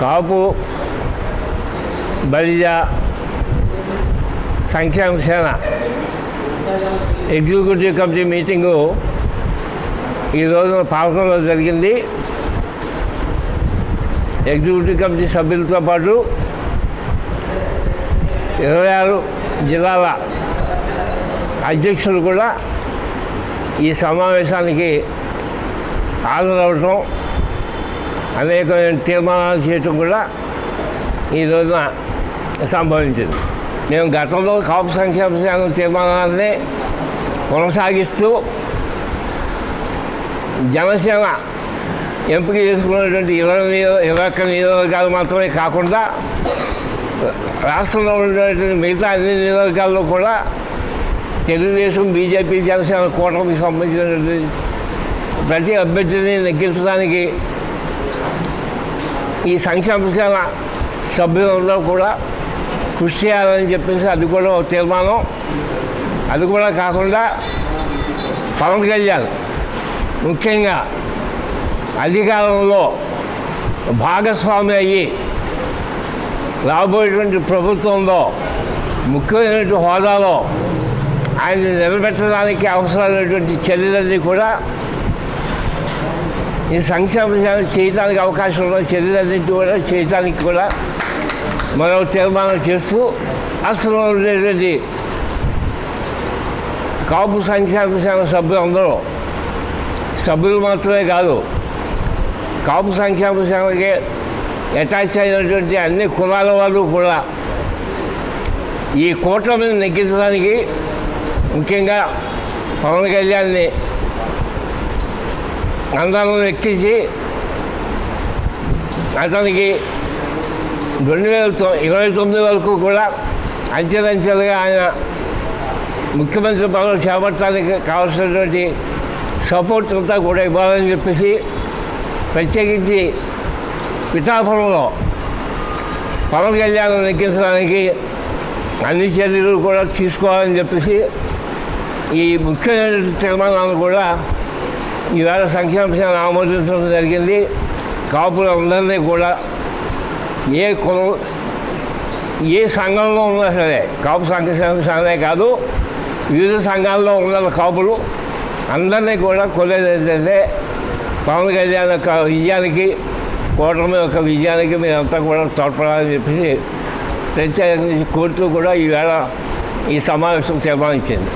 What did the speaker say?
కాపు బలిజ సంక్షేమ సేన executive committee meeting ఈ రోజున పాలకొండలో జరిగింది. ఎగ్జిక్యూటివ్ కమిటీ సభ్యులతో పాటు 26 జిల్లాల అధ్యక్షులు కూడా ఈ సమావేశానికి హాజరవటం, అనేకమైన తీర్మానాలు చేయటం కూడా ఈ రోజున సంభవించింది. మేము గతంలో కాపు సంక్షేమ సేన తీర్మానాన్ని కొనసాగిస్తూ జనసేన ఎంపిక చేసుకున్నటువంటి 21 నియోజకవర్గాలు మాత్రమే కాకుండా రాష్ట్రంలో ఉన్నటువంటి మిగతా అన్ని నియోజకవర్గాల్లో కూడా తెలుగుదేశం, బీజేపీ, జనసేన కూటమికి సంబంధించినటువంటి ప్రతి అభ్యర్థిని నెగ్గించడానికి ఈ సంక్షేమ సేన సభ్యులందరూ కూడా కృషి చేయాలని చెప్పేసి అది కూడా ఒక తీర్మానం. అది కూడా కాకుండా పవన్ కళ్యాణ్ ముఖ్యంగా అధికారంలో భాగస్వామి అయ్యి రాబోయేటువంటి ప్రభుత్వంలో ముఖ్యమైనటువంటి హోదాలో ఆయన నిలబెట్టడానికి అవసరమైనటువంటి చర్యలన్నీ కూడా ఈ సంక్షేమ సేన చేయడానికి అవకాశం ఉన్న చర్యలన్నింటి కూడా చేయడానికి కూడా మరో తీర్మానం చేస్తూ అసలు ఉండేటువంటి కాపు సంక్షేమ సేన సభ్యులందరూ సభ్యులు మాత్రమే కాదు, కాపు సంక్షేమ సేనకి అటాచ్ అయినటువంటి అన్ని కులాల వాళ్ళు కూడా ఈ కూటమిని నెగ్గించడానికి ముఖ్యంగా పవన్ కళ్యాణ్ని అందరం ఎక్కించి అతనికి 2029 వరకు కూడా అంచెలంచెలుగా ఆయన ముఖ్యమంత్రి పదవి చేపట్టడానికి కావాల్సినటువంటి సపోర్ట్ అంతా కూడా ఇవ్వాలని చెప్పేసి ప్రత్యేకించి పిఠాపురంలో పవన్ కళ్యాణ్ నెగ్గించడానికి అన్ని చర్యలు కూడా తీసుకోవాలని చెప్పేసి ఈ ముఖ్యమైన తీర్మానాలను కూడా ఈవేళ సంక్షేమ సేన ఆమోదించడం జరిగింది. కాపులందరినీ కూడా ఏ కులం ఏ సంఘంలో ఉన్నా సరే, కాపు సంక్షేమ సేనే కాదు వివిధ సంఘాల్లో ఉన్న కాపులు అందరినీ కూడా కొనేది ఏంటంటే పవన్ కళ్యాణ్ యొక్క విజయానికి, కూటమి యొక్క విజయానికి మీరంతా కూడా తోడ్పడాలని చెప్పేసి ప్రత్యేకించి కోరుతూ కూడా ఈవేళ ఈ సమావేశం తీర్మానించింది.